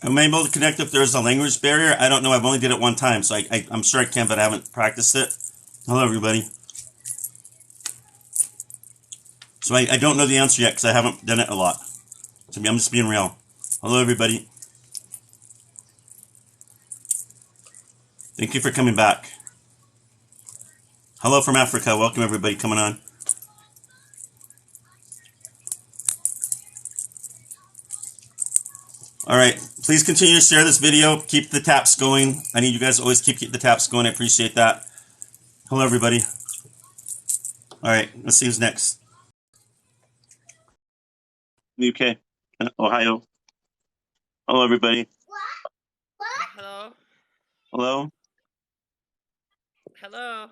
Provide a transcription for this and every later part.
I'm able to connect if there's a language barrier. I don't know. I've only did it one time, so I'm sure I can, but I haven't practiced it. Hello, everybody. So I don't know the answer yet because I haven't done it a lot. So I'm just being real. Hello, everybody. Thank you for coming back. Hello from Africa. Welcome, everybody coming on. All right. Please continue to share this video. Keep the taps going. I need you guys to always keep the taps going. I appreciate that. Hello, everybody. All right. Let's see who's next. UK, Ohio. Hello, everybody. Hello. Hello. Hello.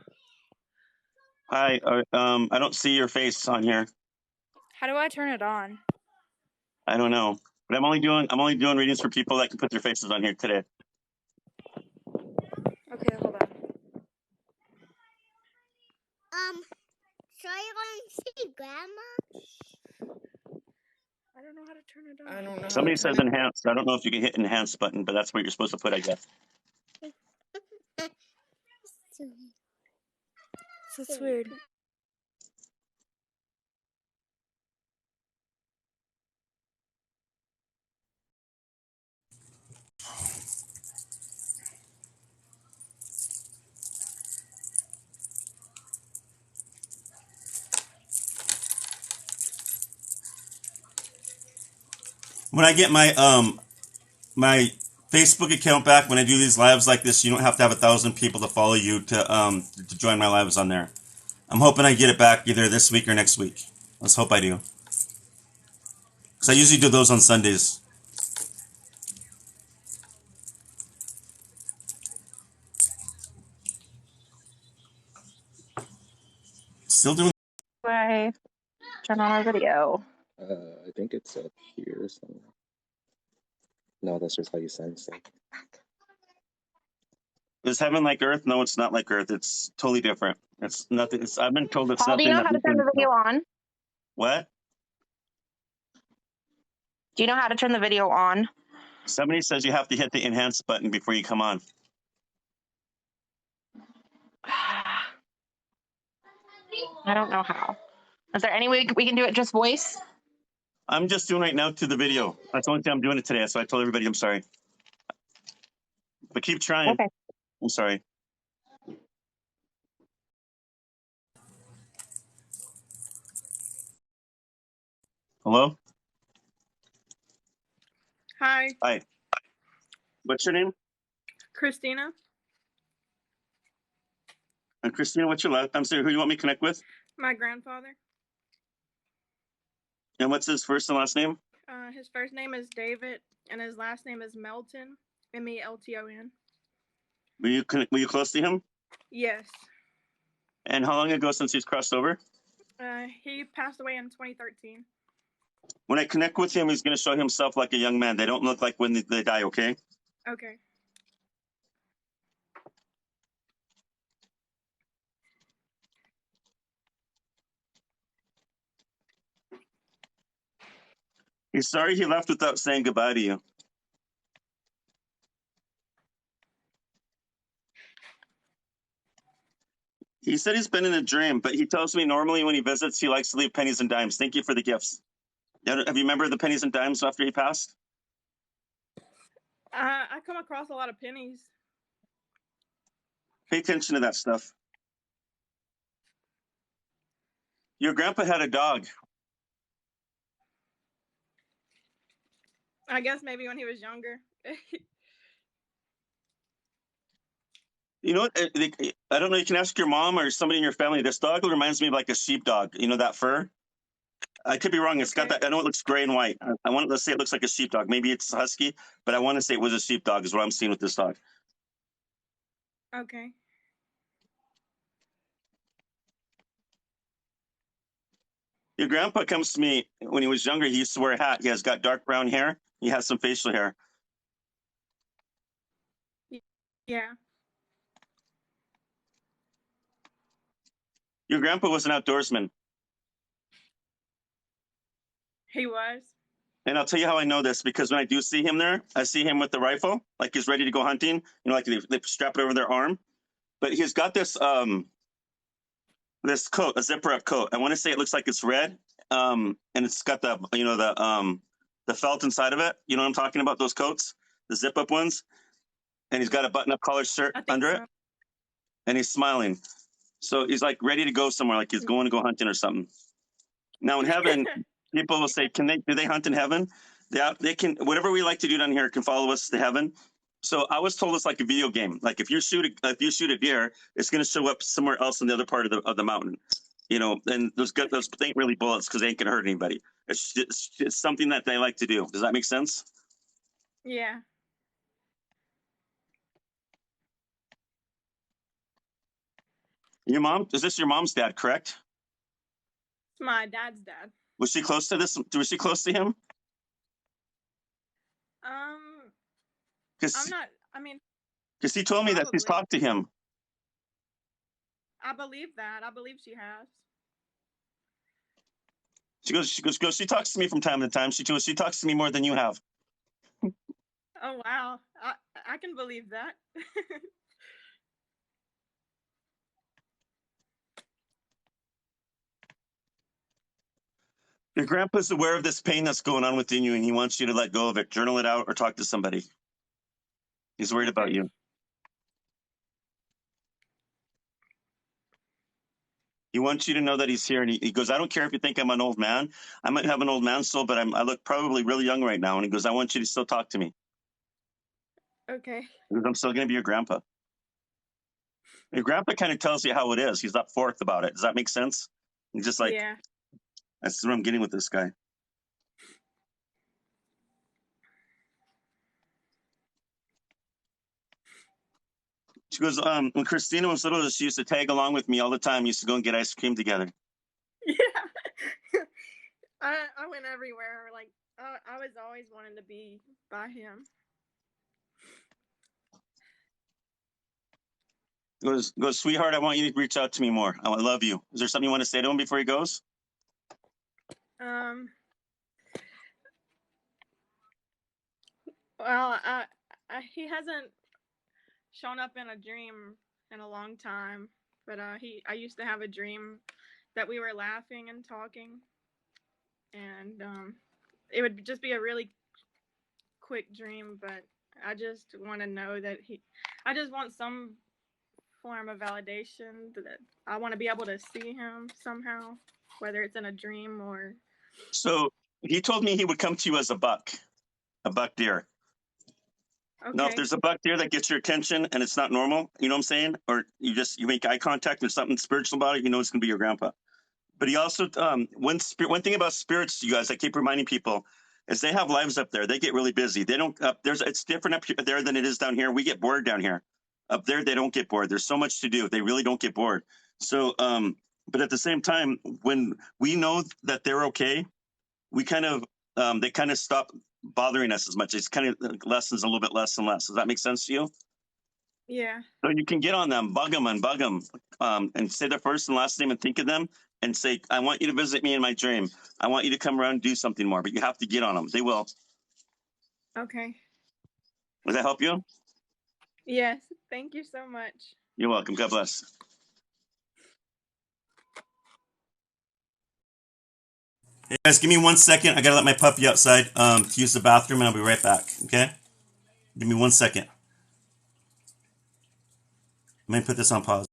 Hi. I don't see your face on here. How do I turn it on? I don't know, but I'm only doing readings for people that can put their faces on here today. Okay, hold on. So you're going to see Grandma? I don't know how to turn it on. I don't know. Somebody says enhance. I don't know if you can hit enhance button, but that's what you're supposed to put, I guess. That's weird. When I get my Facebook account back, when I do these lives like this, you don't have to have 1,000 people to follow you to join my lives on there. I'm hoping I get it back either this week or next week. Let's hope I do. Because I usually do those on Sundays. Still doing. I turn on our video. I think it's up here somewhere. No, that's just how you send stuff. Is heaven like earth? No, it's not like earth. It's totally different. It's nothing. I've been told it's Paul, do nothing you know that how to we turn can. the video on? What? Do you know how to turn the video on? Somebody says you have to hit the enhance button before you come on. I don't know how. Is there any way we can do it just voice? I'm just doing right now to the video. That's the only thing I'm doing it today. So I told everybody I'm sorry. But keep trying. Okay. I'm sorry. Hello? Hi, Hi. What's your name? Christina. And Christina, what's your last? I'm sorry, who you want me to connect with? My grandfather. And what's his first and last name? His first name is David, and his last name is Melton. Melton. Were you close to him? Yes. And how long ago since he's crossed over? He passed away in 2013. When I connect with him, he's going to show himself like a young man. They don't look like when they die, okay? Okay. He's sorry he left without saying goodbye to you. He said he's been in a dream, but he tells me normally when he visits, he likes to leave pennies and dimes. Thank you for the gifts. Have you remembered the pennies and dimes after he passed? I come across a lot of pennies. Pay attention to that stuff. Your grandpa had a dog. I guess maybe when he was younger. You know what? I don't know. You can ask your mom or somebody in your family. This dog reminds me of like a sheepdog. You know that fur? I could be wrong. It's got that. I know it looks gray and white. I want to say it looks like a sheepdog. Maybe it's husky, but I want to say it was a sheepdog. Is what I'm seeing with this dog. Okay. Your grandpa comes to me when he was younger. He used to wear a hat. He has got dark brown hair. He has some facial hair. Yeah. Your grandpa was an outdoorsman. He was. And I'll tell you how I know this, because when I do see him there, I see him with the rifle, like he's ready to go hunting. You know, like they strap it over their arm. But he's got this coat, a zipper up coat. I want to say it looks like it's red, and it's got the felt inside of it. You know what I'm talking about? Those coats, the zip up ones. And he's got a button up collared shirt I think under so. it, and he's smiling. So he's like ready to go somewhere, like he's going to go hunting or something. Now in heaven, people will say, "Can they? Do they hunt in heaven?" They can. Whatever we like to do down here can follow us to heaven. So I was told it's like a video game. Like if you shoot a deer, it's going to show up somewhere else in the other part of the mountain. You know, and those ain't really bullets because they ain't gonna hurt anybody. It's something that they like to do. Does that make sense? Yeah. Your mom, is this your mom's dad? Correct? It's my dad's dad. Was she close to this? Was she close to him? I'm Because not. I mean, he told me that she's probably. talked to him. I believe that. I believe she has. She talks to me from time to time. She talks to me more than you have. Oh wow. I can believe that. Your grandpa's aware of this pain that's going on within you, and he wants you to let go of it, journal it out, or talk to somebody. He's worried about Okay. you. He wants you to know that he's here, and he goes, "I don't care if you think I'm an old man. I might have an old man soul, but I look probably really young right now." And he goes, "I want you to still talk to me, Okay. because I'm still going to be your grandpa." Your grandpa kind of tells you how it is. He's up forth about it. Does that make sense? He's just like, Yeah. that's what I'm getting with this guy. She goes, when Christina was little, she used to tag along with me all the time. Used to go and get ice cream together. Yeah. I went everywhere. Like I was always wanting to be by him. Goes, sweetheart, I want you to reach out to me more. I love you. Is there something you want to say to him before he goes? Well, he hasn't shown up in a dream in a long time, but I used to have a dream that we were laughing and talking, and it would just be a really quick dream, but I just want to know that I just want some form of validation that I want to be able to see him somehow, whether it's in a dream or. So he told me he would come to you as a buck deer. Okay. Now, if there's a buck deer that gets your attention and it's not normal, you know what I'm saying? Or you make eye contact, there's something spiritual about it, you know it's going to be your grandpa. But he also, one thing about spirits, you guys, I keep reminding people, is they have lives up there. They get really busy. They don't, it's different up there than it is down here. We get bored down here. Up there, they don't get bored. There's so much to do. They really don't get bored. So, but at the same time, when we know that they're okay, we kind of, they kind of stop bothering us as much. It's kind of lessens a little bit less and less. Does that make sense to you? Yeah. So you can get on them, bug them, and say their first and last name and think of them and say, "I want you to visit me in my dream. I want you to come around and do something more." But you have to get on them. They will. Okay. Does that help you? Yes. Thank you so much. You're welcome. God bless. Hey guys, give me 1 second. I gotta let my puppy outside to use the bathroom, and I'll be right back. Okay? Give me 1 second. Let me put this on pause.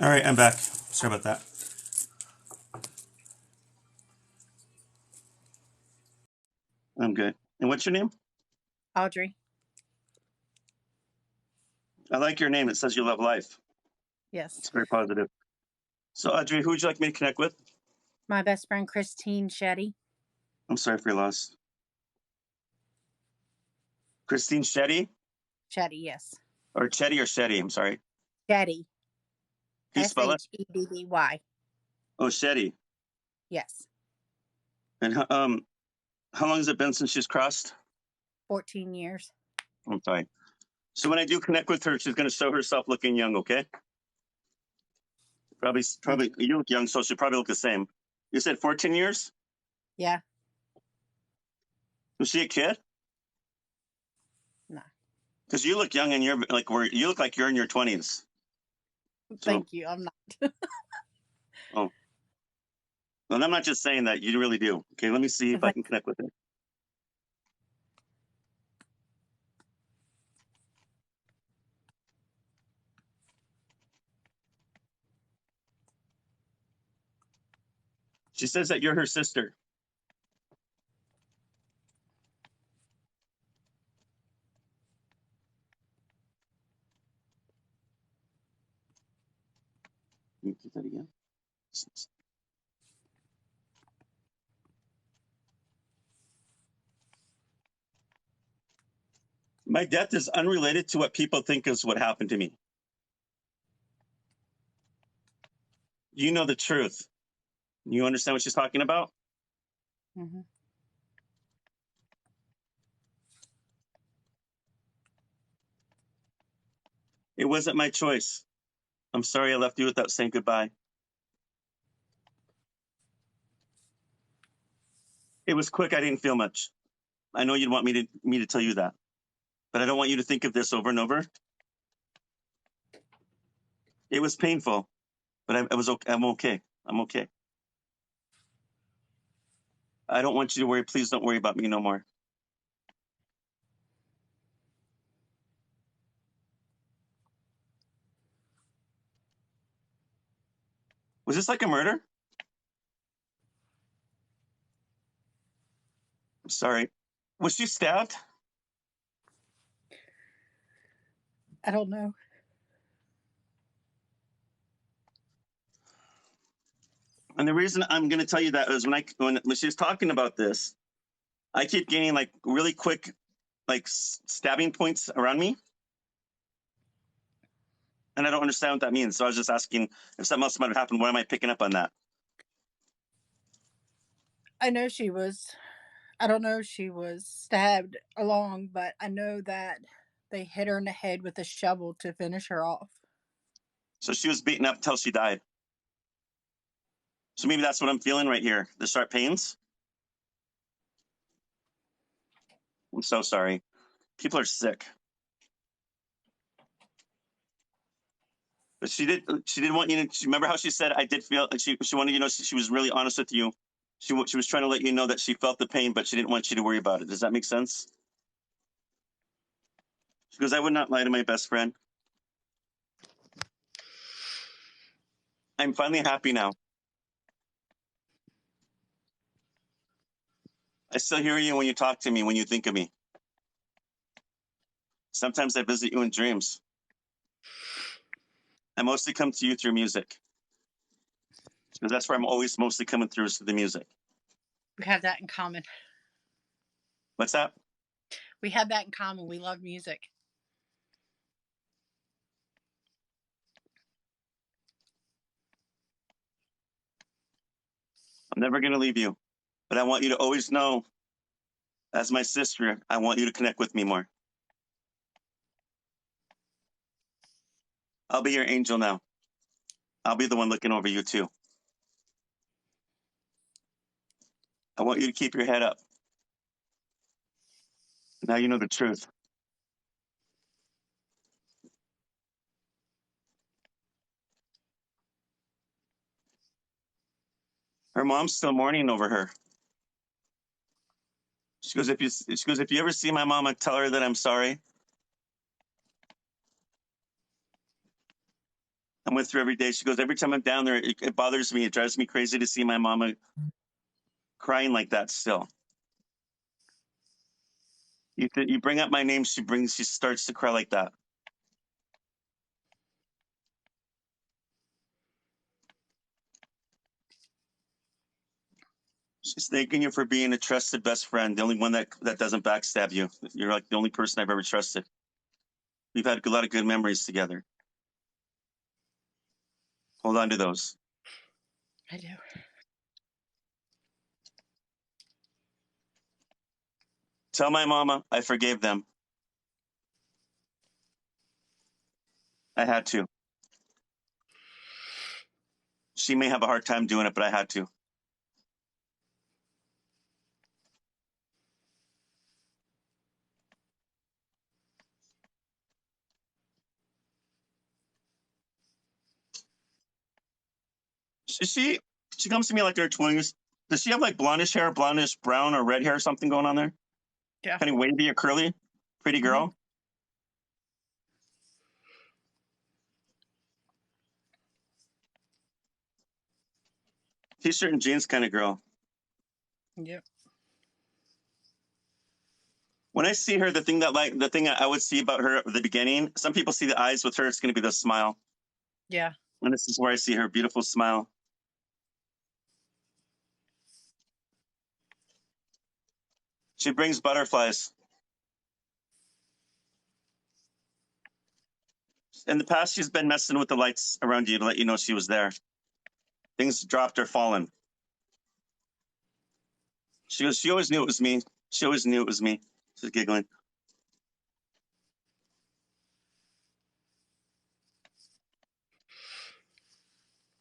All right, I'm back. Sorry about that. I'm good. And what's your name? Audrey. I like your name. It says you love life. Yes. It's very positive. So, Audrey, who would you like me to connect with? My best friend, Christine Shetty. I'm sorry for your loss. Christine Shetty? Shetty, yes. Or Chetty or Shetty? I'm sorry. Shetty. Can you spell it? Sheddy. Oh, Shetty. Yes. And how long has it been since she's crossed? 14 years. I'm sorry. So when I do connect with her, she's going to show herself looking young, okay? Probably, you look young, so she'll probably look the same. You said 14 years? Yeah. Was she a kid? No. Because you look young and you look like you're in your 20s. Thank you. I'm not. Oh. Well, I'm not just saying that. You really do. Okay, let me see if I can connect with her. She says that you're her sister. Can you keep that again? My death is unrelated to what people think is what happened to me. You know the truth. You understand what she's talking about? Mm-hmm. It wasn't my choice. I'm sorry I left you without saying goodbye. It was quick. I didn't feel much. I know you'd want me to tell you that, but I don't want you to think of this over and over. It was painful, but I was okay. I'm okay. I'm okay. I don't want you to worry. Please don't worry about me no more. Was this like a murder? I'm sorry. Was she stabbed? I don't know. And the reason I'm going to tell you that is when she was talking about this, I keep getting like really quick, like stabbing points around me. And I don't understand what that means. So I was just asking if something else might have happened. Why am I picking up on that? I know I don't know if she was stabbed along, but I know that they hit her in the head with a shovel to finish her off. So she was beaten up until she died. So maybe that's what I'm feeling right here. The sharp pains. I'm so sorry. People are sick. But she did want you to remember how she said, I did feel, she wanted you to know she was really honest with you. She was trying to let you know that she felt the pain, but she didn't want you to worry about it. Does that make sense? She goes, I would not lie to my best friend. I'm finally happy now. I still hear you when you talk to me, when you think of me. Sometimes I visit you in dreams. I mostly come to you through music. Because that's where I'm always mostly coming through is through the music. We have that in common. What's that? We have that in common. We love music. I'm never going to leave you. But I want you to always know, as my sister, I want you to connect with me more. I'll be your angel now. I'll be the one looking over you too. I want you to keep your head up. Now you know the truth. Her mom's still mourning over her. She goes, if you ever see my mom, tell her that I'm sorry. I'm with her every day. She goes, every time I'm down there, it bothers me. It drives me crazy to see my mama crying like that still. You bring up my name, she starts to cry like that. She's thanking you for being a trusted best friend, the only one that doesn't backstab you. You're like the only person I've ever trusted. We've had a lot of good memories together. Hold on to those. I do. Tell my mama I forgave them. I had to. She may have a hard time doing it, but I had to. She comes to me like in her 20s. Does she have like blondish hair, blondish brown, or red hair or something going on there? Yeah. Kind of wavy or curly? Pretty girl? T-shirt and jeans kind of girl. Yep. When I see her, the thing I would see about her at the beginning, some people see the eyes. With her, it's going to be the smile. Yeah. And this is where I see her beautiful smile. She brings butterflies. In the past, she's been messing with the lights around you to let you know she was there. Things dropped or fallen. She goes, she always knew it was me. She always knew it was me. She's giggling.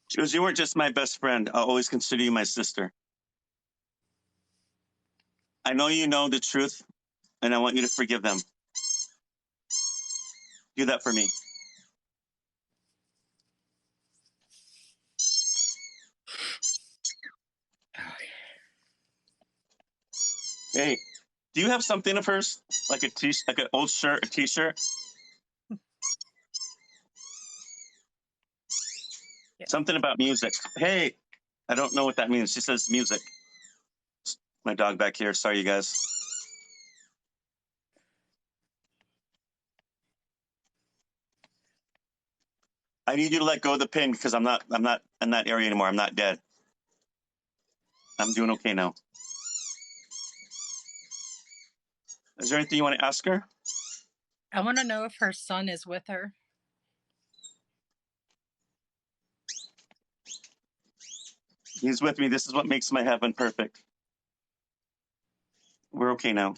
She goes, you weren't just my best friend. I'll always consider you my sister. I know you know the truth, and I want you to forgive them. Do that for me. Hey, do you have something of hers? Like like an old shirt, a t-shirt? Yeah. Something about music. Hey, I don't know what that means. She says music. My dog back here. Sorry, you guys. I need you to let go of the pin because I'm not in that area anymore. I'm not dead. I'm doing okay now. Is there anything you want to ask her? I want to know if her son is with her. He's with me. This is what makes my heaven perfect. We're okay now.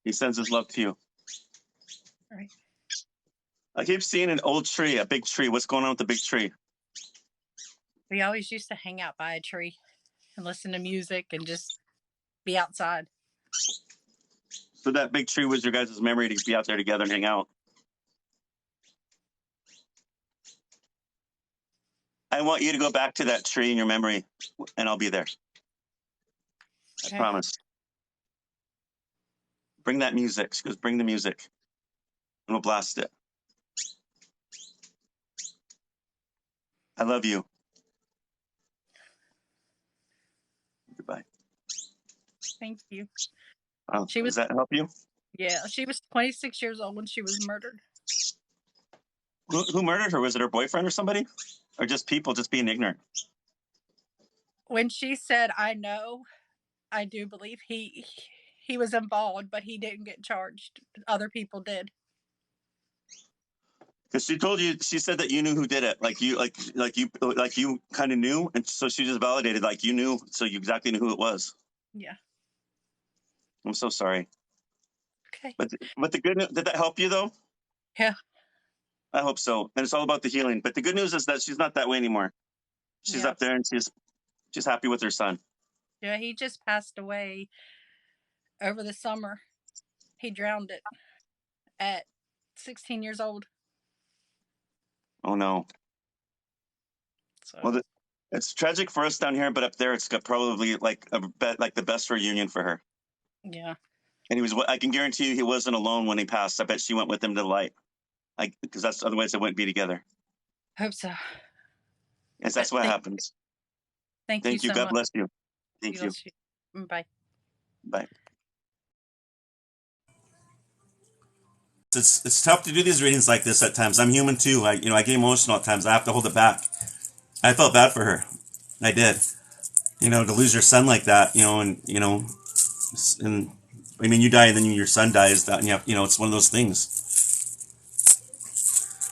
He sends his love to you. All right. I keep seeing an old tree, a big tree. What's going on with the big tree? We always used to hang out by a tree and listen to music and just be outside. So that big tree was your guys' memory to be out there together and hang out. I want you to go back to that tree in your memory, and I'll be there. Okay. I promise. Bring that music. She goes, bring the music. And we'll blast it. I love you. Goodbye. Thank you. Does that help you? Yeah, she was 26 years old when she was murdered. Who murdered her? Was it her boyfriend or somebody? Or just people just being ignorant? When she said, I know, I do believe he was involved, but he didn't get charged. Other people did. Because she told you, she said that you knew who did it. Like you kind of knew. And so she just validated, like you knew. So you exactly knew who it was. Yeah. I'm so sorry. Okay. But the good news, did that help you though? Yeah. I hope so. And it's all about the healing. But the good news is that she's not that way anymore. She's up there and she's happy with her son. Yeah, he just passed away over the summer. He drowned it at 16 years old. Oh no. So. Well, it's tragic for us down here, but up there, it's got probably like the best reunion for her. Yeah. And I can guarantee you he wasn't alone when he passed. I bet she went with him to the light. because that's otherwise I wouldn't be together. Hope so. Yes, that's what Thank- happens. Thank Thank you. so God much. bless you. Thank you. Bless you. Bye. Bye. It's tough to do these readings like this at times. I'm human too. I get emotional at times. I have to hold it back. I felt bad for her. I did. To lose your son like that, and I mean, you die and then your son dies. That, and it's one of those things.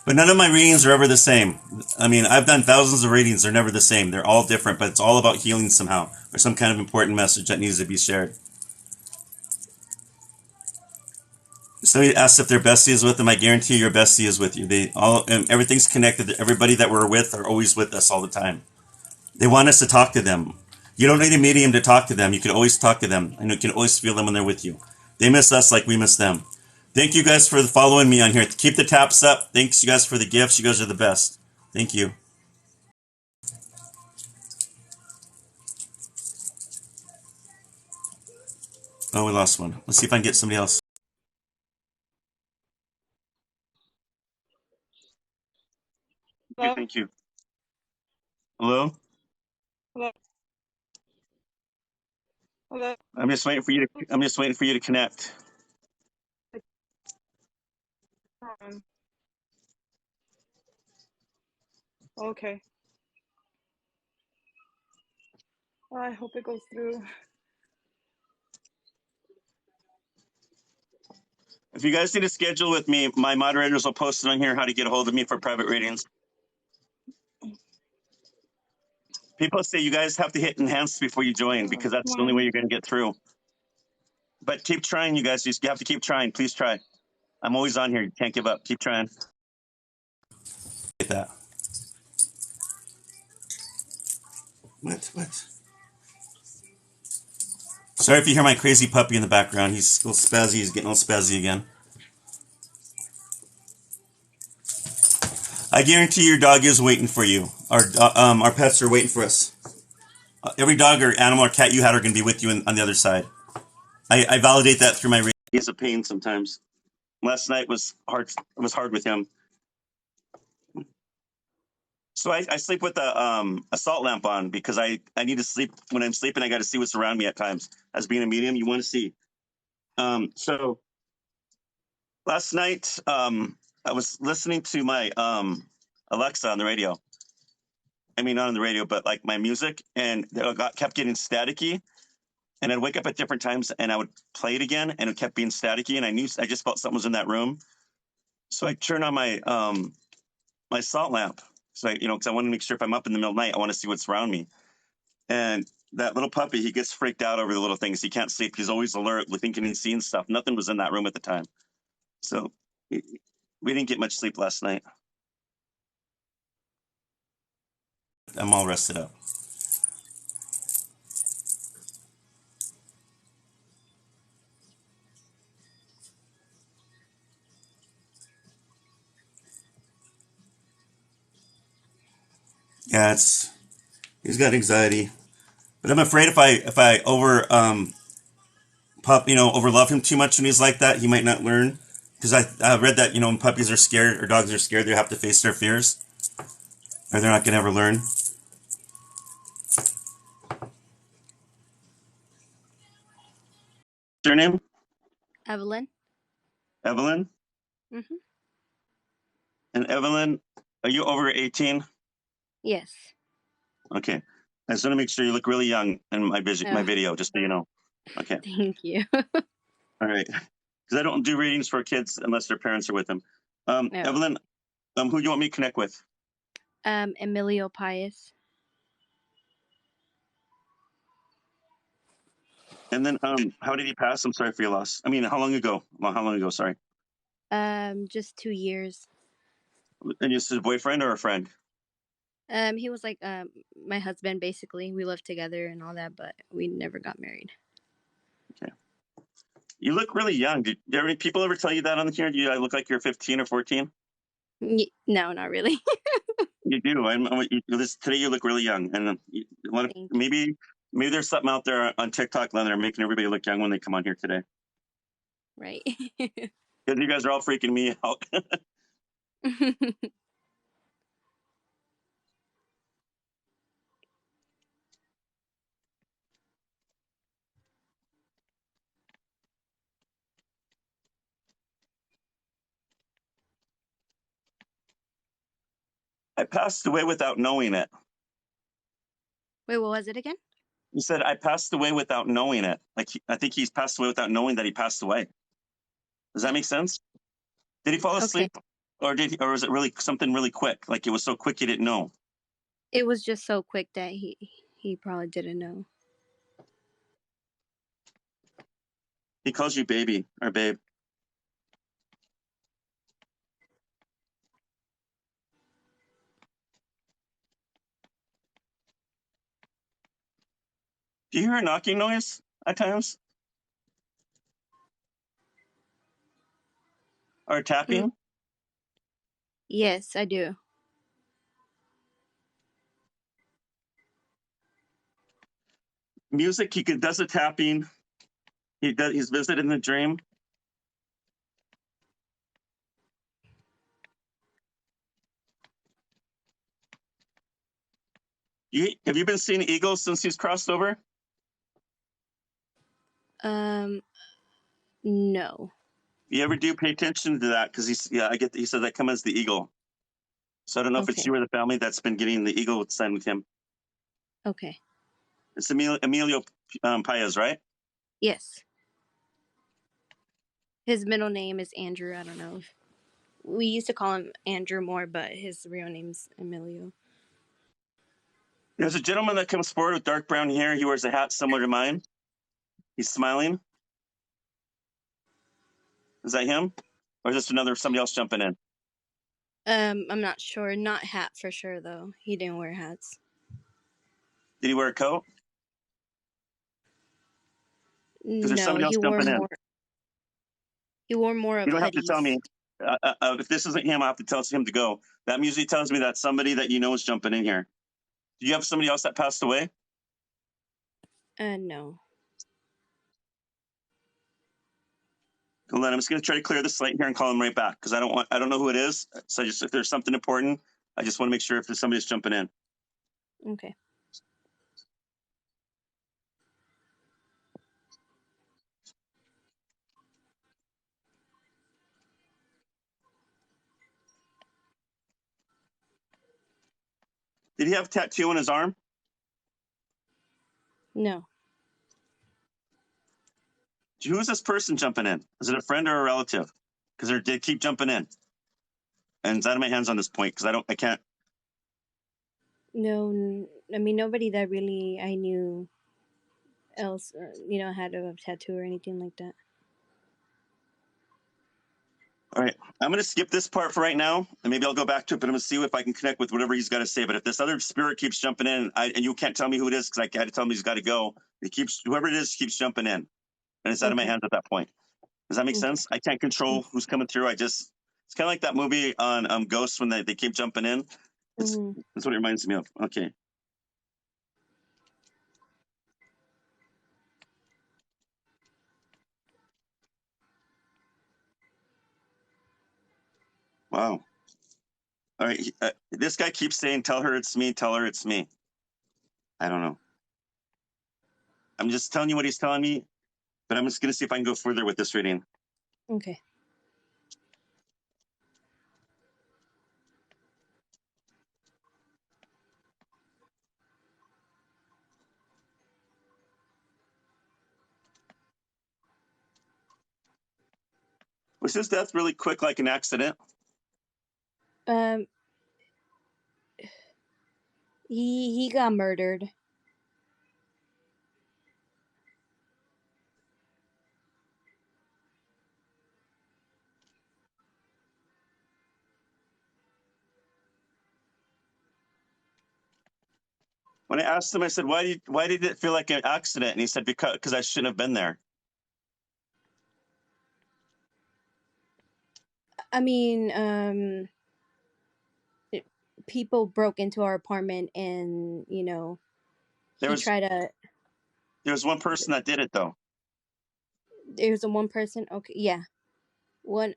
But none of my readings are ever the same. I mean, I've done thousands of readings. They're never the same. They're all different, but it's all about healing somehow or some kind of important message that needs to be shared. Somebody asked if their bestie is with them. I guarantee your bestie is with you. Everything's connected. Everybody that we're with are always with us all the time. They want us to talk to them. You don't need a medium to talk to them. You can always talk to them, and you can always feel them when they're with you. They miss us like we miss them. Thank you guys for following me on here. Keep the taps up. Thanks you guys for the gifts. You guys are the best. Thank you. Oh, we lost one. Let's see if I can get somebody else. Hello? Thank you. Hello? Hello? Hello? I'm just waiting for you to connect. Okay. I hope it goes through. If you guys need a schedule with me, my moderators will post it on here how to get a hold of me for private readings. People say you guys have to hit enhance before you join because that's the only way you're going to get through. But keep trying, you guys. You have to keep trying. Please try. I'm always on here. You can't give up. Keep trying. Get that. What? Sorry if you hear my crazy puppy in the background. He's a little spazzy. He's getting all spazzy again. I guarantee your dog is waiting for you. Our pets are waiting for us. Every dog or animal or cat you had are going to be with you on the other side. I validate that through my reading. He's a pain sometimes. Last night was hard. It was hard with him. So I sleep with a salt lamp on because I need to sleep. When I'm sleeping, I got to see what's around me at times. As being a medium, you want to see. So last night, I was listening to my Alexa on the radio. I mean, not on the radio, but like my music, and it kept getting staticky. And I'd wake up at different times, and I would play it again, and it kept being staticky. And I just felt something was in that room. So I turned on my my salt lamp. So because I want to make sure if I'm up in the middle of the night, I want to see what's around me. And that little puppy, he gets freaked out over the little things. He can't sleep. He's always alert, thinking he's seeing stuff. Nothing was in that room at the time. So we didn't get much sleep last night. I'm all rested up. Yeah, he's got anxiety. But I'm afraid if I overlove him too much when he's like that, he might not learn. Because I read that, when puppies are scared or dogs are scared, they have to face their fears. Or they're not going to ever learn. What's your name? Evelyn. Evelyn? Mm-hmm. And Evelyn, are you over 18? Yes. Okay. I just want to make sure you look really young in my Oh. video, just so you know. Okay. Thank you. All right. Because I don't do readings for kids unless their parents are with them. No. Evelyn, who do you want me to connect with? Emilio Pius. And then how did he pass? I'm sorry for your loss. I mean, how long ago? How long ago? Sorry. Just 2 years. And just a boyfriend or a friend? He was like my husband basically. We lived together and all that, but we never got married. Okay. You look really young. Did any people ever tell you that on the here? Do I look like you're 15 or 14? No, not really. You do. Today you look really young, and maybe there's something out there on TikTok that are making everybody look young when they come on here today. Right. Because you guys are all freaking me out. I passed away without knowing it. Wait, what was it again? You said I passed away without knowing it. Like I think he's passed away without knowing that he passed away. Does that make sense? Did he fall Okay. asleep, or or was it really something really quick? Like it was so quick he didn't know. It was just so quick that he probably didn't know. He calls you baby or babe. Do you hear a knocking noise at times? Or tapping? Yes, I do. Music, does the tapping. He's visited in the dream. Have you been seeing eagles since he's crossed over? No. You ever do pay attention to that? Because he said that come as the eagle. So I don't know if it's Okay. you or the family that's been getting the eagle sign with him. Okay. It's Emilio Paez, right? Yes. His middle name is Andrew. I don't know. We used to call him Andrew more, but his real name's Emilio. There's a gentleman that comes forward with dark brown hair. He wears a hat similar to mine. He's smiling. Is that him? Or is this somebody else jumping in? I'm not sure. Not hat for sure though. He didn't wear hats. Did he wear a coat? Because there's No, somebody else jumping in. He wore more of You don't have hoodies. to tell me. If this isn't him, I have to tell him to go. That usually tells me that somebody that you know is jumping in here. Do you have somebody else that passed away? No. Hold on, I'm just going to try to clear the slate here and call him right back because I don't know who it is. So if there's something important, I just want to make sure if there's somebody that's jumping in. Okay. Did he have a tattoo on his arm? No. Who is this person jumping in? Is it a friend or a relative? Because they keep jumping in. And it's out of my hands on this point because I can't. No. I mean, nobody that really I knew else, had a tattoo or anything like that. All right, I'm going to skip this part for right now, and maybe I'll go back to it, but I'm going to see if I can connect with whatever he's got to say. But if this other spirit keeps jumping in, and you can't tell me who it is because I had to tell him he's got to go, whoever it is keeps jumping in, and it's out of my hands at that point. Does that make sense? I can't control who's coming through. It's kind of like that movie on Ghosts when they keep jumping in. That's what it reminds me of. Okay. Wow. All right. This guy keeps saying, tell her it's me, tell her it's me. I don't know. I'm just telling you what he's telling me, but I'm just going to see if I can go further with this reading. Okay. Was his death really quick, like an accident? He got murdered. When I asked him, I said, why did it feel like an accident? And he said, because I shouldn't have been there. I mean, people broke into our apartment and, There was one person that did it, though. There was one person. Okay. Yeah.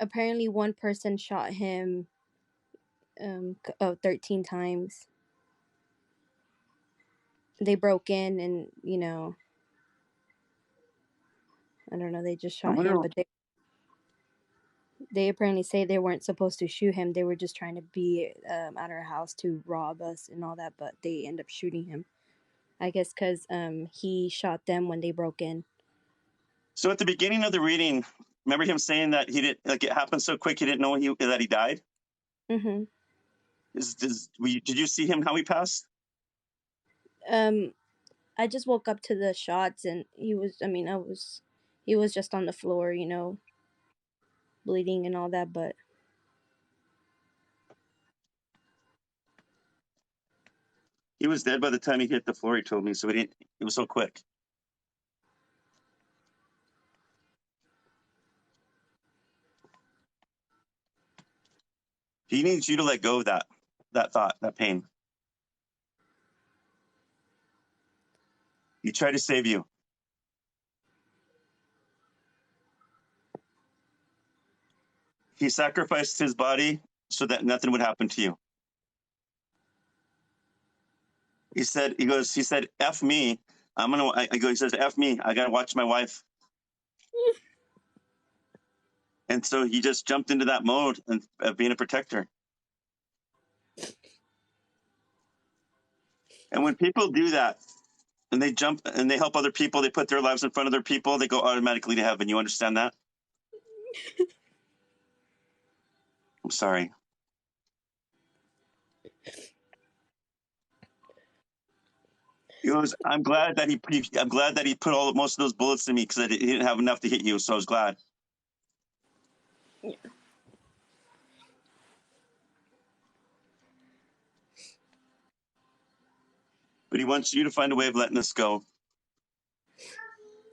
Apparently one person shot him 13 times. They broke in and, you know, I don't know, they just I shot wonder. him, but they apparently say they weren't supposed to shoot him. They were just trying to be at our house to rob us and all that, but they end up shooting him. I guess because he shot them when they broke in. So at the beginning of the reading, remember him saying that he didn't, like, it happened so quick he didn't know that he died. Mm-hmm. Did you see him how he passed? I just woke up to the shots and he was just on the floor, you know, bleeding and all that, but He was dead by the time he hit the floor. He told me, so he didn't. It was so quick. He needs you to let go of that thought, that pain. He tried to save you. He sacrificed his body so that nothing would happen to you. He said, F me. He says, F me. I got to watch my wife. And so he just jumped into that mode of being a protector. And when people do that, and they jump and they help other people, they put their lives in front of their people, they go automatically to heaven. You understand that? I'm sorry. He goes, I'm glad that he put most of those bullets in me because he didn't have enough to hit you, so I was glad. yeah. But he wants you to find a way of letting this go.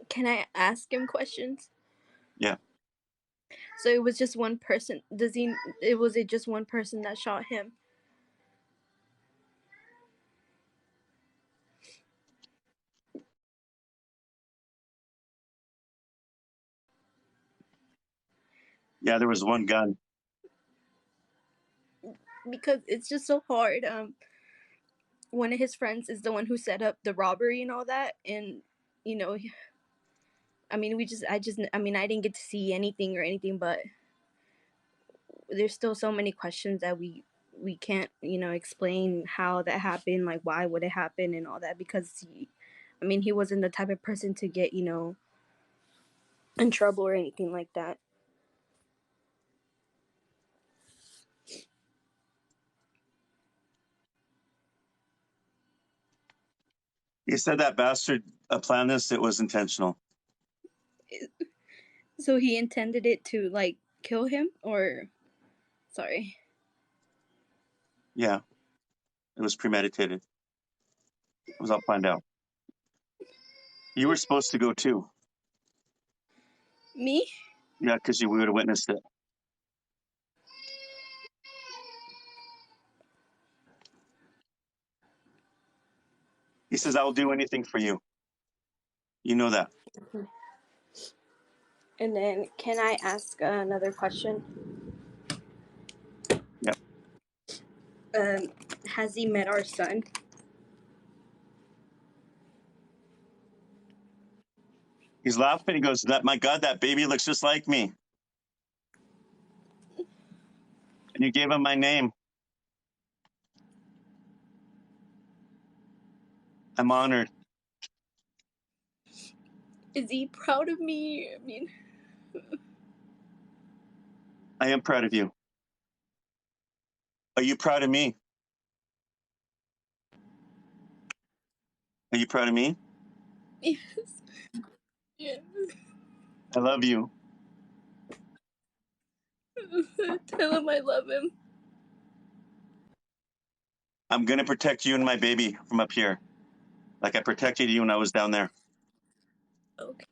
Can I ask him questions? Yeah. So it was just one person. Was it just one person that shot him? Yeah, there was one gun. Because it's just so hard. One of his friends is the one who set up the robbery and all that, and you know, I didn't get to see anything or anything, but there's still so many questions that we can't, you know, explain how that happened, like why would it happen and all that, because he wasn't the type of person to get, you know, in trouble or anything like that. He said that bastard planned this. It was intentional. So he intended it to like kill him, or sorry. Yeah, it was premeditated. It was all planned out. You were supposed to go too. Me? Yeah, because we would have witnessed it. He says, I will do anything for you. You know that. And then can I ask another question? Yep. Has he met our son? He's laughing. He goes, my God, that baby looks just like me. And you gave him my name. I'm honored. Is he proud of me? I am proud of you. Are you proud of me? Are you proud of me? Yes. Yes. I love you. Tell him I love him. I'm going to protect you and my baby from up here, like I protected you when I was down there. Okay.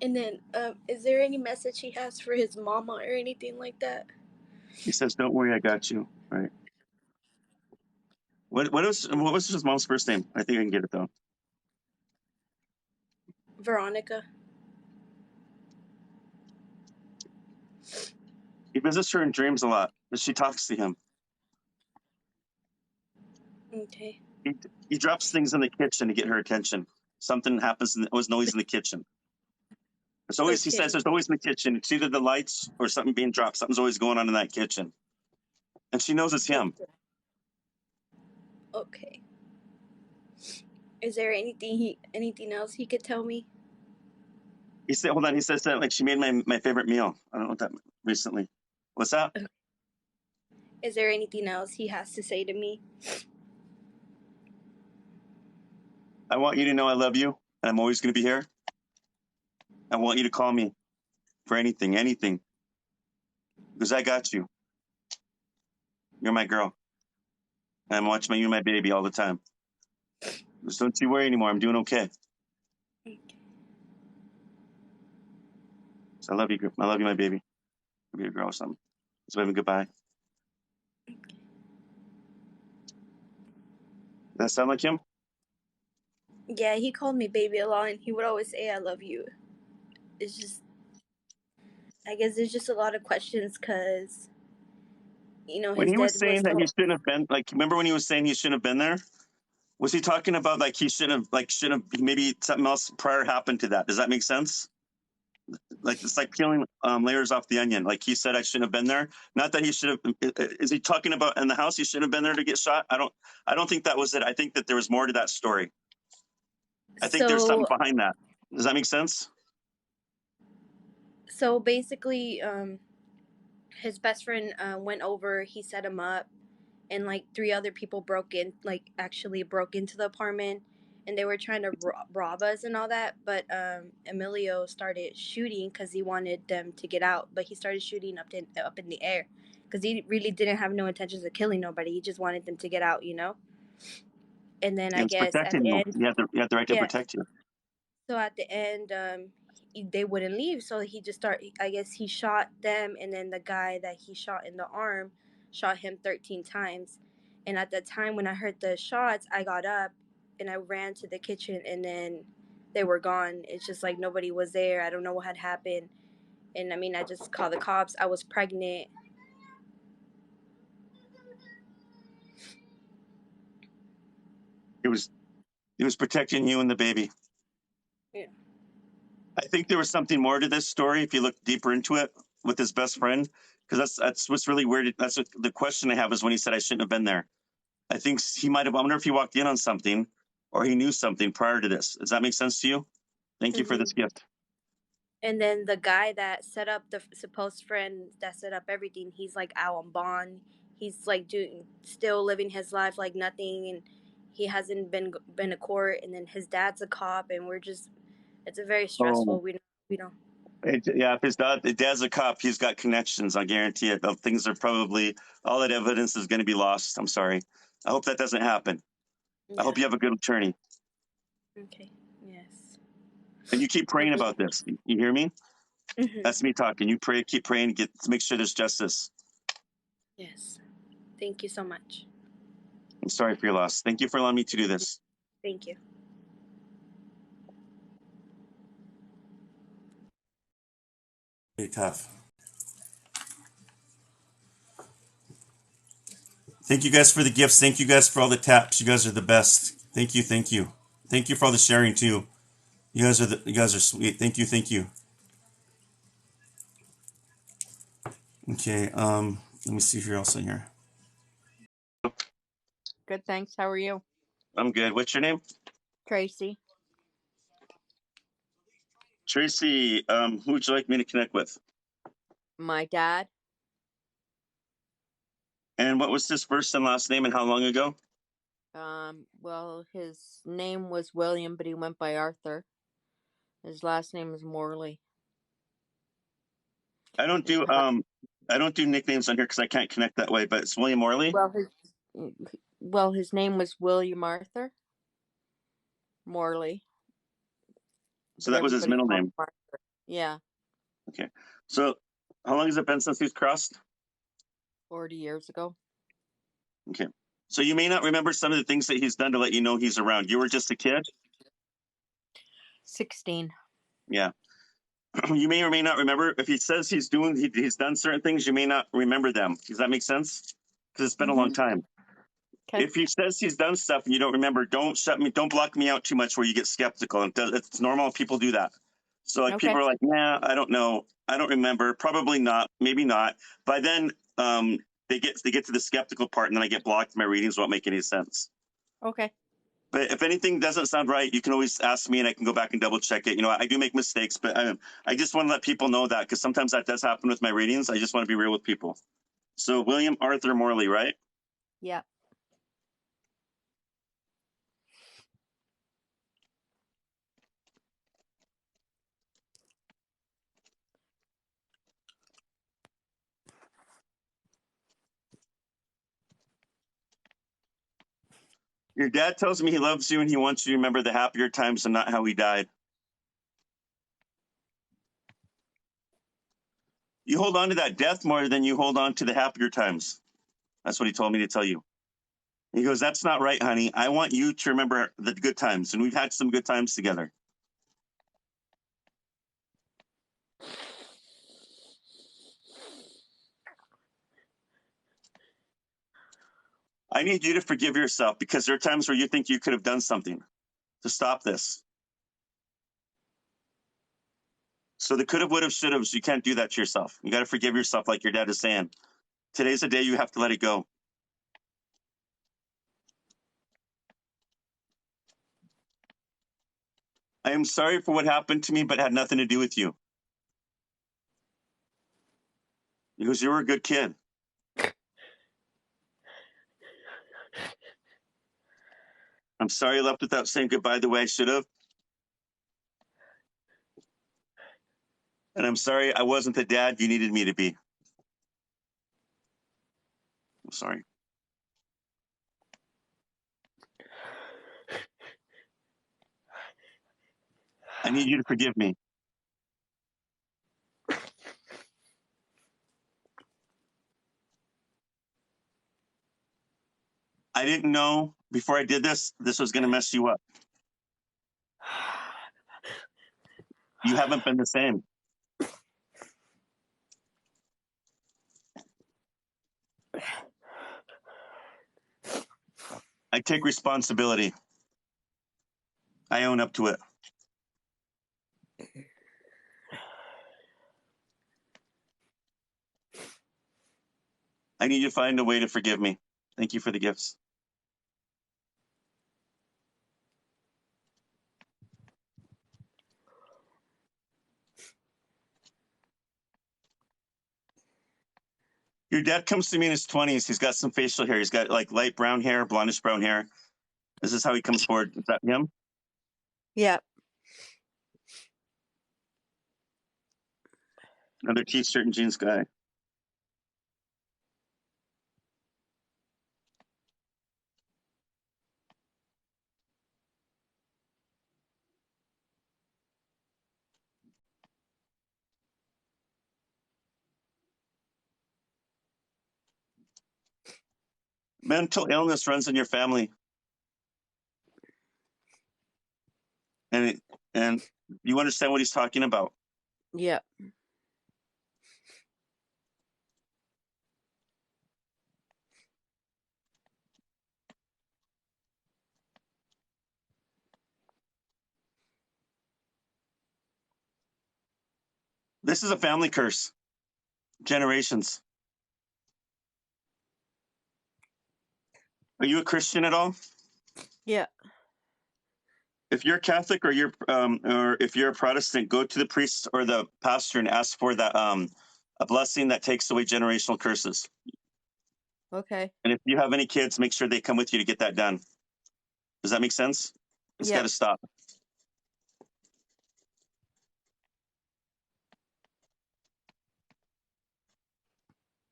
And then, is there any message he has for his mama or anything like that? He says, don't worry, I got you. Right. What was his mom's first name? I think I can get it, though. Veronica. He visits her in dreams a lot, but she talks to him. Okay. He drops things in the kitchen to get her attention. Something happens, and there was noise in the kitchen. There's always, he Okay. says, there's always in the kitchen. It's either the lights or something being dropped. Something's always going on in that kitchen. And she knows it's him. Okay. Is there anything else he could tell me? He said, hold on, he says that like she made my favorite meal. I don't know what that recently. What's that? Is there anything else he has to say to me? I want you to know I love you, and I'm always going to be here. I want you to call me for anything, because I got you. You're my girl. And I'm watching you and my baby all the time. Just don't you worry anymore. I'm doing okay. So I love you. I love you, my baby. Be a girl or something. Let's wave him goodbye. Does that sound like him? Yeah, he called me baby a lot, and he would always say, I love you. It's just, I guess there's just a lot of questions because, you know, When his he was dad saying was that so. he shouldn't have been, like, remember when he was saying he shouldn't have been there? Was he talking about like he shouldn't have, maybe something else prior happened to that? Does that make sense? Like it's like peeling layers off the onion. Like he said, I shouldn't have been there. Not that he should have. Is he talking about in the house? He shouldn't have been there to get shot. I don't think that was it. I think that there was more to that story. I think there's something behind that. Does that make sense? So basically, his best friend went over. He set him up, and like 3 other people actually broke into the apartment, and they were trying to rob us and all that. But Emilio started shooting because he wanted them to get out. But he started shooting up in the air because he really didn't have no intentions of killing nobody. He just wanted them to get out, you know. And then I It's guess at protecting the you. end, You have the right to yeah. protect you. So at the end, they wouldn't leave. So he just started. I guess he shot them, and then the guy that he shot in the arm shot him 13 times. And at the time when I heard the shots, I got up and I ran to the kitchen, and then they were gone. It's just like nobody was there. I don't know what had happened. And I mean, I just called the cops. I was pregnant. It was protecting you and the baby. Yeah. I think there was something more to this story if you look deeper into it with his best friend, because that's what's really weird. That's the question I have is when he said I shouldn't have been there. I think he might have. I wonder if he walked in on something or he knew something prior to this. Does that make sense to you? Thank you for this gift. And then the guy that set up the supposed friend that set up everything, he's like out on bond. He's like still living his life like nothing, and he hasn't been to court. And then his dad's a cop, and it's a very stressful. We don't. Yeah, if his dad's a cop, he's got connections. I guarantee it. Things are probably all that evidence is going to be lost. I'm sorry. I hope that doesn't happen. Yeah. I hope you have a good attorney. Okay. Yes. And you keep praying about this. You hear me? Mm-hmm. That's me talking. You pray, keep praying, to make sure there's justice. Yes. Thank you so much. I'm sorry for your loss. Thank you for allowing me to do this. Thank you. Very tough. Thank you guys for the gifts. Thank you guys for all the taps. You guys are the best. Thank you, thank you. Thank you for all the sharing too. You guys are sweet. Thank you. Okay, let me see who else in here. Good, thanks. How are you? I'm good. What's your name? Tracy. Tracy, who would you like me to connect with? My dad. And what was his first and last name and how long ago? Well, his name was William, but he went by Arthur. His last name is Morley. I don't do nicknames on here because I can't connect that way, but it's William Morley. Well, his name was William Arthur Morley. So that was his middle name. Yeah. Okay. So how long has it been since he's crossed? 40 years ago. Okay. So you may not remember some of the things that he's done to let you know he's around. You were just a kid? 16. Yeah. You may or may not remember. If he says he's done certain things, you may not remember them. Does that make sense? Because it's been a long time. Okay. If he says he's done stuff and you don't remember, don't block me out too much where you get skeptical. It's normal. People do that. So like Okay. people are like, nah, I don't know. I don't remember. Probably not. Maybe not. By then, they get to the skeptical part, and then I get blocked. My readings won't make any sense. Okay. But if anything doesn't sound right, you can always ask me, and I can go back and double check it. You know, I do make mistakes, but I just want to let people know that, because sometimes that does happen with my readings. I just want to be real with people. So William Arthur Morley, right? Yeah. Your dad tells me he loves you and he wants you to remember the happier times and not how he died. You hold on to that death more than you hold on to the happier times. That's what he told me to tell you. He goes, that's not right, honey. I want you to remember the good times, and we've had some good times together. I need you to forgive yourself, because there are times where you think you could have done something to stop this. So the could have, would have, should have, you can't do that to yourself. You got to forgive yourself, like your dad is saying. Today's the day you have to let it go. I am sorry for what happened to me, but it had nothing to do with you. He goes, you were a good kid. I'm sorry I left without saying goodbye the way I should have. And I'm sorry I wasn't the dad you needed me to be. I'm sorry. I need you to forgive me. I didn't know before I did this was going to mess you up. You haven't been the same. I take responsibility. I own up to it. I need you to find a way to forgive me. Thank you for the gifts. Your dad comes to me in his 20s. He's got some facial hair. He's got like light brown hair, blondish brown hair. This is how he comes forward. Is that him? Yeah. Another t-shirt and jeans guy. Mental illness runs in your family. And you understand what he's talking about. Yeah. This is a family curse. Generations. Are you a Christian at all? Yeah. If you're Catholic or if you're a Protestant, go to the priest or the pastor and ask for that a blessing that takes away generational curses. Okay. And if you have any kids, make sure they come with you to get that done. Does that make sense? It's got Yep. to stop.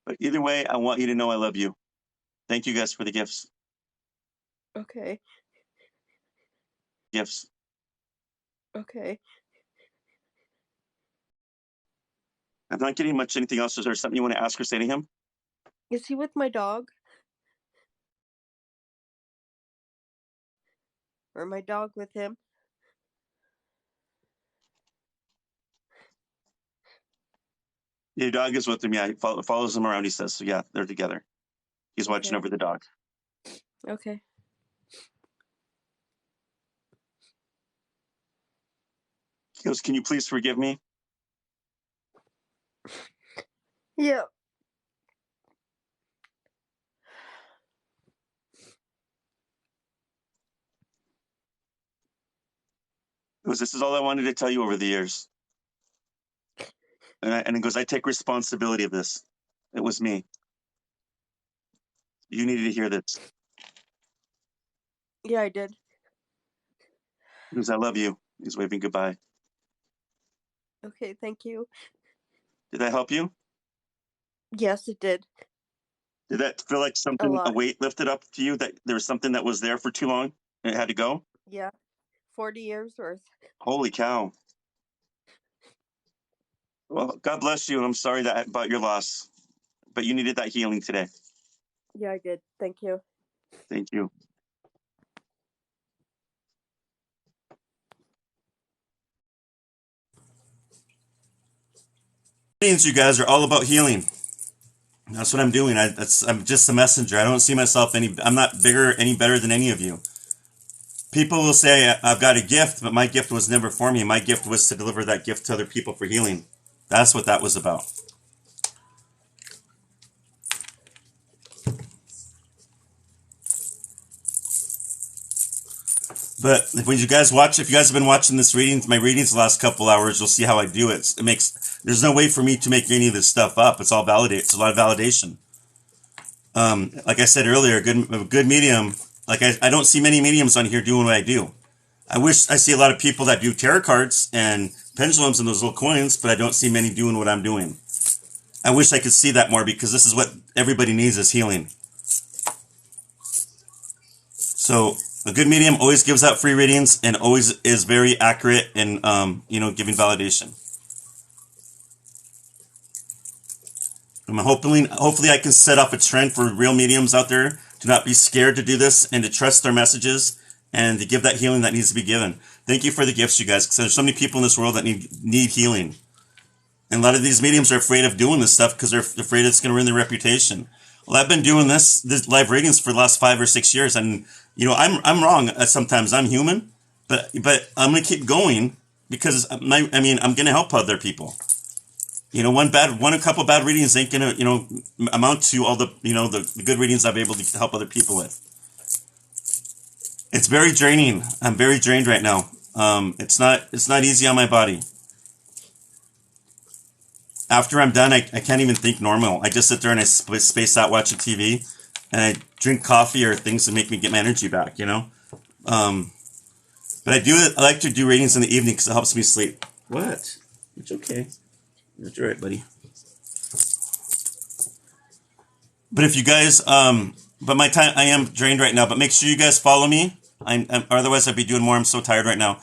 But either way, I want you to know I love you. Thank you guys for the gifts. Okay. Gifts. Okay. I'm not getting much anything else. Is there something you want to ask or say to him? Is he with my dog? Or my dog with him? Your dog is with him. Yeah, he follows him around. He says, so yeah, they're together. He's watching Okay. over the dog. Okay. He goes, can you please forgive me? Yeah. He goes, this is all I wanted to tell you over the years. And he goes, I take responsibility of this. It was me. You needed to hear this. Yeah, I did. He goes, I love you. He's waving goodbye. Okay, thank you. Did that help you? Yes, it did. Did that feel like A something, a lot. weight lifted up to you, that there was something that was there for too long and it had to go? Yeah. 40 years worth. Holy cow. Well, God bless you. And I'm sorry about your loss, but you needed that healing today. Yeah, I did. Thank you. Thank you. You guys are all about healing. That's what I'm doing. I'm just a messenger. I don't see myself I'm not any better than any of you. People will say I've got a gift, but my gift was never for me. My gift was to deliver that gift to other people for healing. That's what that was about. But if you guys have been watching my readings the last couple hours, you'll see how I do it. There's no way for me to make any of this stuff up. It's all validated. It's a lot of validation. Like I said earlier, a good medium. Like I don't see many mediums on here doing what I do. I wish I see a lot of people that do tarot cards and pendulums and those little coins, but I don't see many doing what I'm doing. I wish I could see that more, because this is what everybody needs, is healing. So a good medium always gives out free readings and always is very accurate in giving validation. Hopefully I can set up a trend for real mediums out there to not be scared to do this and to trust their messages and to give that healing that needs to be given. Thank you for the gifts, you guys, because there's so many people in this world that need healing. And a lot of these mediums are afraid of doing this stuff because they're afraid it's going to ruin their reputation. Well, I've been doing this live readings for the last 5 or 6 years, and I'm wrong sometimes. I'm human, but I'm going to keep going because I'm going to help other people. A couple bad readings ain't going to amount to all the the good readings I've been able to help other people with. It's very draining. I'm very drained right now. It's not easy on my body. After I'm done, I can't even think normal. I just sit there and I space out watching TV, and I drink coffee or things to make me get my energy back, But I like to do readings in the evening because it helps me sleep. What? It's okay. That's all right, buddy. But if you guys, but my time, I am drained right now, but make sure you guys follow me. Otherwise I'd be doing more. I'm so tired right now.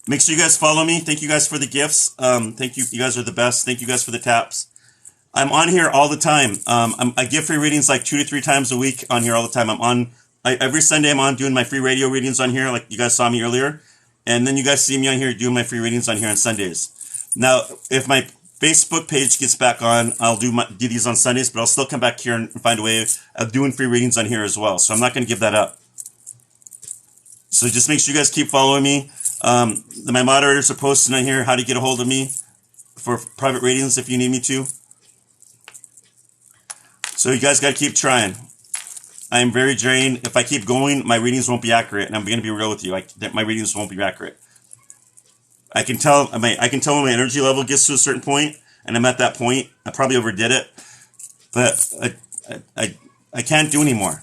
Make sure you guys follow me. Thank you guys for the gifts. Thank you. You guys are the best. Thank you guys for the taps. I'm on here all the time. I give free readings like 2 to 3 times a week on here all the time. Every Sunday I'm on doing my free radio readings on here, like you guys saw me earlier. And then you guys see me on here doing my free readings on here on Sundays. Now, if my Facebook page gets back on, I'll do these on Sundays, but I'll still come back here and find a way of doing free readings on here as well. So I'm not going to give that up. So just make sure you guys keep following me. My moderators are posting on here how to get a hold of me for private readings if you need me to. So you guys got to keep trying. I am very drained. If I keep going, my readings won't be accurate, and I'm going to be real with you. My readings won't be accurate. I can tell when my energy level gets to a certain point, and I'm at that point. I probably overdid it, but I can't do anymore.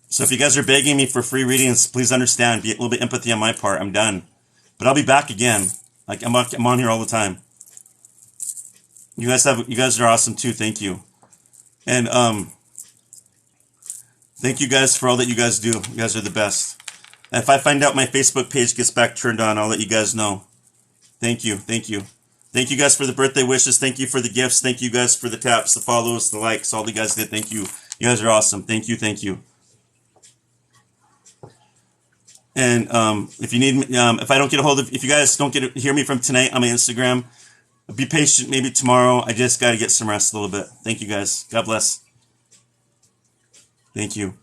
So if you guys are begging me for free readings, please understand. Be a little bit empathy on my part. I'm done, but I'll be back again. I'm on here all the time. You guys are awesome too. Thank you, and thank you guys for all that you guys do. You guys are the best. And if I find out my Facebook page gets back turned on, I'll let you guys know. Thank you. Thank you. Thank you guys for the birthday wishes. Thank you for the gifts. Thank you guys for the taps, the follows, the likes, all the guys did. Thank you. You guys are awesome. Thank you. Thank you. And if you need, if you guys don't hear me from tonight on my Instagram, Be patient. Maybe tomorrow. I just got to get some rest a little bit. Thank you guys. God bless. Thank you.